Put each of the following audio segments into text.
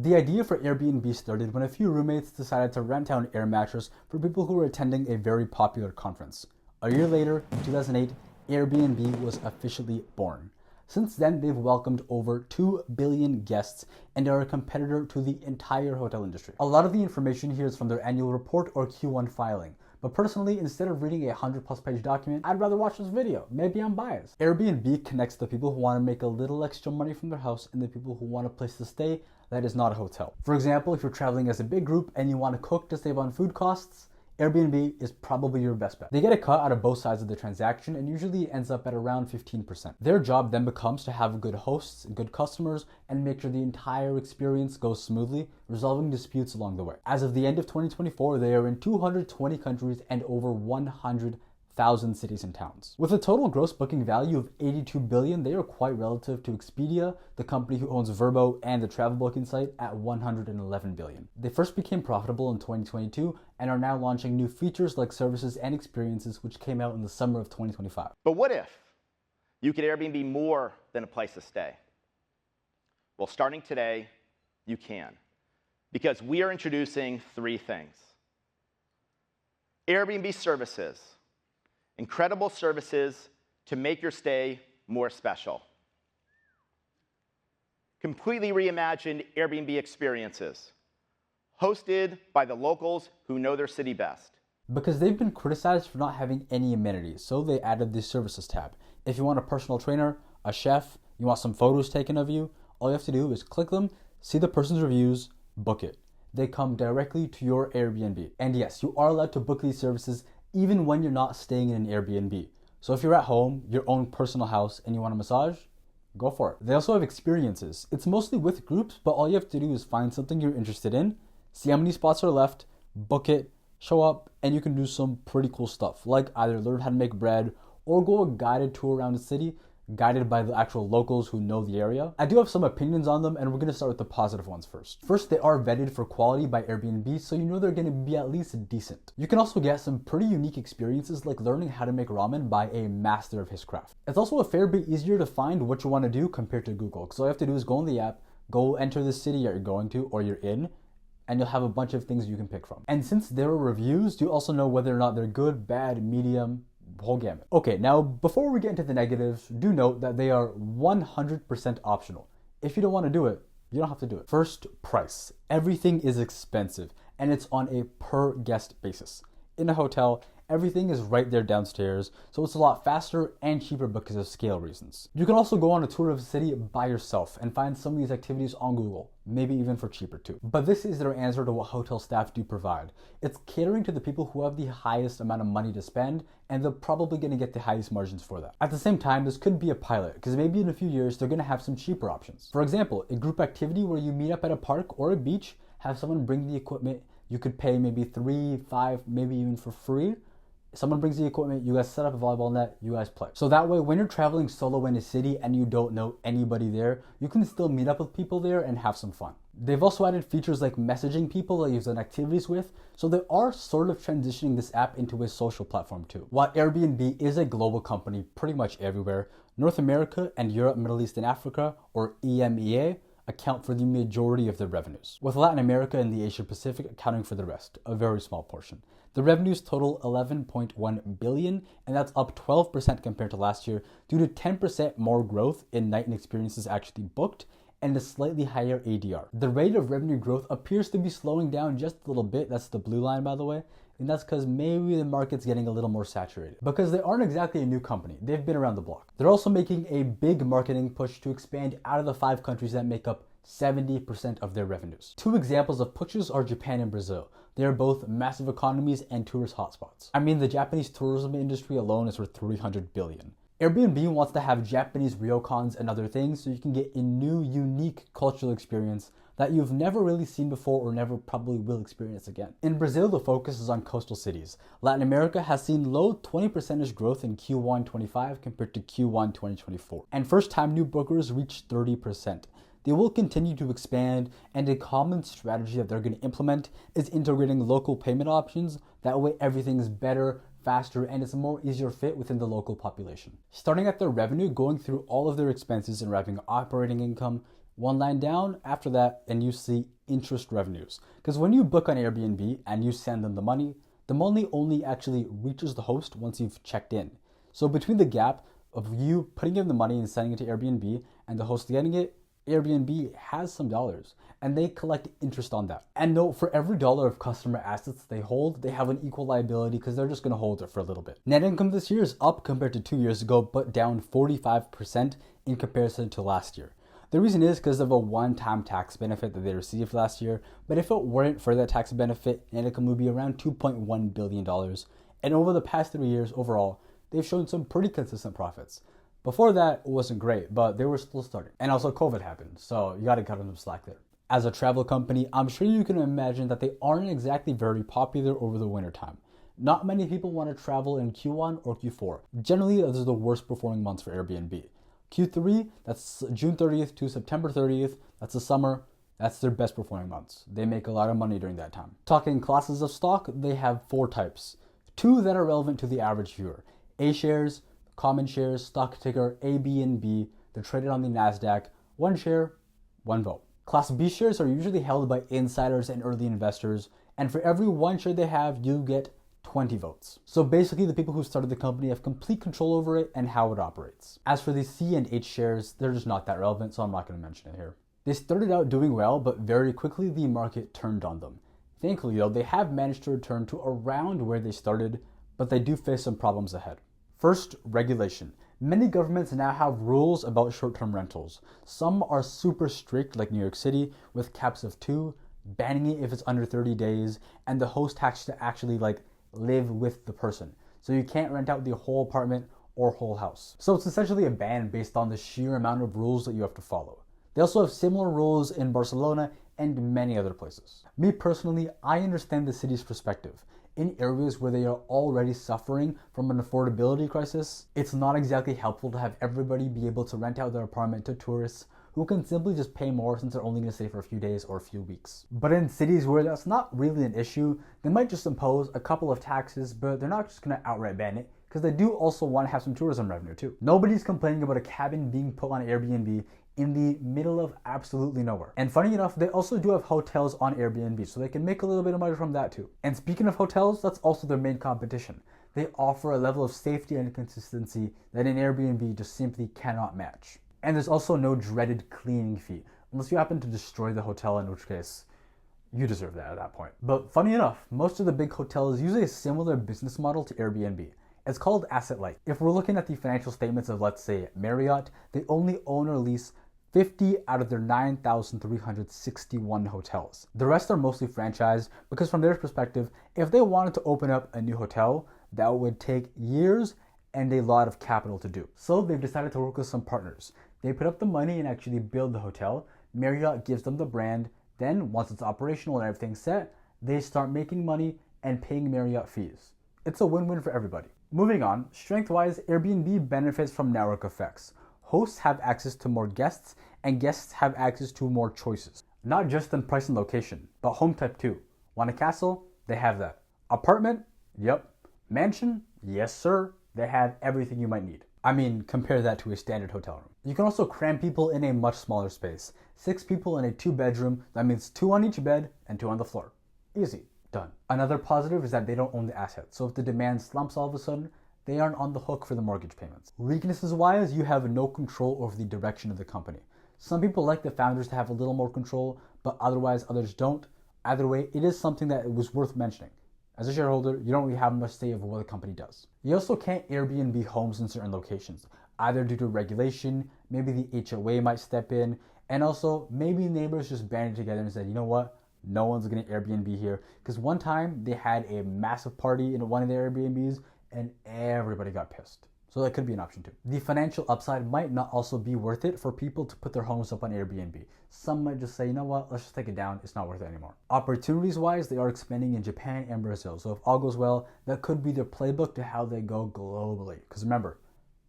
The idea for Airbnb started when a few roommates decided to rent out an air mattress for people who were attending a very popular conference. A year later, in 2008, Airbnb was officially born. Since then, they've welcomed over 2 billion guests and are a competitor to the entire hotel industry. A lot of the information here is from their annual report or Q1 filing. But personally, instead of reading a 100+ page document, I'd rather watch this video. Maybe I'm biased. Airbnb connects the people who want to make a little extra money from their house and the people who want a place to stay that is not a hotel. For example, if you're traveling as a big group and you want to cook to save on food costs, Airbnb is probably your best bet. They get a cut out of both sides of the transaction and usually ends up at around 15%. Their job then becomes to have good hosts, good customers, and make sure the entire experience goes smoothly, resolving disputes along the way. As of the end of 2024, they are in 220 countries and over 100,000 cities and towns. With a total gross booking value of 82 billion, they are quite relative to Expedia, the company who owns Vrbo and the travel booking site, at 111 billion. They first became profitable in 2022 and are now launching new features like services and experiences, which came out in the summer of 2025. But what if you could Airbnb more than a place to stay? Well, starting today, you can, because we are introducing 3 things. Airbnb services, incredible services to make your stay more special. Completely reimagined Airbnb experiences, hosted by the locals who know their city best. Because they've been criticized for not having any amenities, so they added the services tab. If you want a personal trainer, a chef, you want some photos taken of you, all you have to do is click them, see the person's reviews, book it. They come directly to your Airbnb. And yes, you are allowed to book these services even when you're not staying in an Airbnb. So if you're at home, your own personal house, and you want a massage, go for it. They also have experiences. It's mostly with groups, but all you have to do is find something you're interested in, see how many spots are left, book it, show up, and you can do some pretty cool stuff, like either learn how to make bread or go a guided tour around the city, guided by the actual locals who know the area. I do have some opinions on them, and we're going to start with the positive ones first. First, they are vetted for quality by Airbnb, so you know they're going to be at least decent. You can also get some pretty unique experiences like learning how to make ramen by a master of his craft. It's also a fair bit easier to find what you want to do compared to Google, because all you have to do is go on the app, go enter the city you're going to or you're in, and you'll have a bunch of things you can pick from. And since there are reviews, you also know whether or not they're good, bad, medium, whole gamut. Okay, now before we get into the negatives, do note that they are 100% optional. If you don't want to do it, you don't have to do it. First, price. Everything is expensive, and it's on a per guest basis. In a hotel, everything is right there downstairs, so it's a lot faster and cheaper because of scale reasons. You can also go on a tour of the city by yourself and find some of these activities on Google, maybe even for cheaper too. But this is their answer to what hotel staff do provide. It's catering to the people who have the highest amount of money to spend, and they're probably going to get the highest margins for that. At the same time, this could be a pilot, because maybe in a few years, they're going to have some cheaper options. For example, a group activity where you meet up at a park or a beach, have someone bring the equipment, you could pay maybe $3, $5, maybe even for free. Someone brings the equipment, you guys set up a volleyball net, you guys play. So that way, when you're traveling solo in a city and you don't know anybody there, you can still meet up with people there and have some fun. They've also added features like messaging people that you've done activities with, so they are sort of transitioning this app into a social platform too. While Airbnb is a global company pretty much everywhere, North America and Europe, Middle East and Africa, or EMEA, account for the majority of their revenues, with Latin America and the Asia Pacific accounting for the rest, a very small portion. The revenues total 11.1 billion, and that's up 12% compared to last year due to 10% more growth in night and experiences actually booked and a slightly higher ADR. The rate of revenue growth appears to be slowing down just a little bit. That's the blue line, by the way. And that's because maybe the market's getting a little more saturated. Because they aren't exactly a new company. They've been around the block. They're also making a big marketing push to expand out of the 5 countries that make up 70% of their revenues. 2 examples of pushes are Japan and Brazil. They are both massive economies and tourist hotspots. I mean, the Japanese tourism industry alone is worth 300 billion. Airbnb wants to have Japanese ryokans and other things so you can get a new, unique cultural experience that you've never really seen before or never probably will experience again. In Brazil, the focus is on coastal cities. Latin America has seen low 20% growth in Q1 25 compared to Q1 2024. And first-time new bookers reached 30%. They will continue to expand, and a common strategy that they're going to implement is integrating local payment options. That way everything is better, faster, and it's a more easier fit within the local population. Starting at their revenue, going through all of their expenses and wrapping operating income, One line down after that, and you see interest revenues. Because when you book on Airbnb and you send them the money only actually reaches the host once you've checked in. So between the gap of you putting in the money and sending it to Airbnb and the host getting it, Airbnb has some dollars and they collect interest on that. And note, for every dollar of customer assets they hold, they have an equal liability because they're just going to hold it for a little bit. Net income this year is up compared to 2 years ago, but down 45% in comparison to last year. The reason is because of a one-time tax benefit that they received last year, but if it weren't for that tax benefit, net income would be around $2.1 billion. And over the past 3 years overall, they've shown some pretty consistent profits. Before that, it wasn't great, but they were still starting. And also COVID happened, so you gotta cut them some slack there. As a travel company, I'm sure you can imagine that they aren't exactly very popular over the winter time. Not many people want to travel in Q1 or Q4. Generally, those are the worst performing months for Airbnb. Q3, that's June 30th to September 30th, that's the summer, that's their best performing months. They make a lot of money during that time. Talking classes of stock, they have 4 types. 2 that are relevant to the average viewer. A shares, common shares, stock ticker A, B, and B. They're traded on the NASDAQ. 1 share, 1 vote. Class B shares are usually held by insiders and early investors, and for every 1 share they have, you get 20 votes. So basically, the people who started the company have complete control over it and how it operates. As for the C and H shares, they're just not that relevant, so I'm not going to mention it here. They started out doing well, but very quickly the market turned on them. Thankfully, though, they have managed to return to around where they started, but they do face some problems ahead. First, regulation. Many governments now have rules about short-term rentals. Some are super strict, like New York City, with caps of 2, banning it if it's under 30 days, and the host has to actually live with the person. So you can't rent out the whole apartment or whole house. So it's essentially a ban based on the sheer amount of rules that you have to follow. They also have similar rules in Barcelona and many other places. Me personally, I understand the city's perspective. In areas where they are already suffering from an affordability crisis, it's not exactly helpful to have everybody be able to rent out their apartment to tourists who can simply just pay more since they're only going to stay for a few days or a few weeks. But in cities where that's not really an issue, they might just impose a couple of taxes, but they're not just going to outright ban it, because they do also want to have some tourism revenue too. Nobody's complaining about a cabin being put on Airbnb in the middle of absolutely nowhere. And funny enough, they also do have hotels on Airbnb, so they can make a little bit of money from that too. And speaking of hotels, that's also their main competition. They offer a level of safety and consistency that an Airbnb just simply cannot match. And there's also no dreaded cleaning fee, unless you happen to destroy the hotel, in which case, you deserve that at that point. But funny enough, most of the big hotels use a similar business model to Airbnb. It's called asset light. If we're looking at the financial statements of, let's say, Marriott, they only own or lease 50 out of their 9,361 hotels. The rest are mostly franchised because from their perspective, if they wanted to open up a new hotel, that would take years and a lot of capital to do. So they've decided to work with some partners. They put up the money and actually build the hotel. Marriott gives them the brand. Then once it's operational and everything's set, they start making money and paying Marriott fees. It's a win-win for everybody. Moving on, strength-wise, Airbnb benefits from network effects. Hosts have access to more guests, and guests have access to more choices. Not just in price and location, but home type too. Want a castle? They have that. Apartment? Yep. Mansion? Yes, sir. They have everything you might need. I mean, compare that to a standard hotel room. You can also cram people in a much smaller space. 6 people in a 2-bedroom, that means 2 on each bed and 2 on the floor. Easy. Done. Another positive is that they don't own the asset, so if the demand slumps all of a sudden, they aren't on the hook for the mortgage payments. Weaknesses wise, you have no control over the direction of the company. Some people like the founders to have a little more control, but otherwise others don't. Either way, it is something that was worth mentioning. As a shareholder, you don't really have much say over what the company does. You also can't Airbnb homes in certain locations, either due to regulation, maybe the HOA might step in, and also maybe neighbors just banded together and said, you know what? No one's going to Airbnb here. Because one time they had a massive party in one of their Airbnbs and everybody got pissed. So that could be an option too. The financial upside might not also be worth it for people to put their homes up on Airbnb. Some might just say, you know what, let's just take it down. It's not worth it anymore. Opportunities wise, they are expanding in Japan and Brazil. So if all goes well, that could be their playbook to how they go globally. Because remember,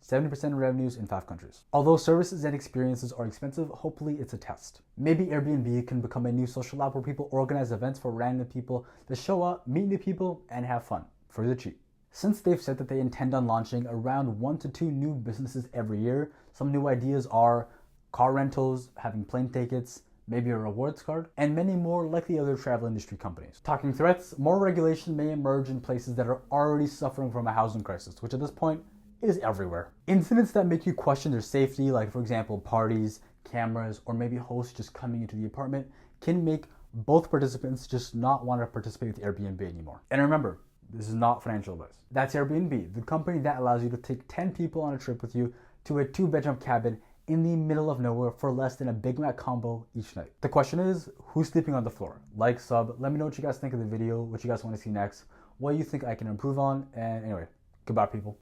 70% of revenues in 5 countries. Although services and experiences are expensive, hopefully it's a test. Maybe Airbnb can become a new social app where people organize events for random people to show up, meet new people, and have fun for the cheap. Since they've said that they intend on launching around 1 to 2 new businesses every year, some new ideas are car rentals, having plane tickets, maybe a rewards card, and many more like the other travel industry companies. Talking threats, more regulation may emerge in places that are already suffering from a housing crisis, which at this point is everywhere. Incidents that make you question their safety, like for example parties, cameras, or maybe hosts just coming into the apartment, can make both participants just not want to participate with Airbnb anymore. And remember, this is not financial advice. That's Airbnb, the company that allows you to take 10 people on a trip with you to a 2-bedroom cabin in the middle of nowhere for less than a Big Mac combo each night. The question is, who's sleeping on the floor? Like, sub, let me know what you guys think of the video, what you guys want to see next, what you think I can improve on, and anyway, goodbye people.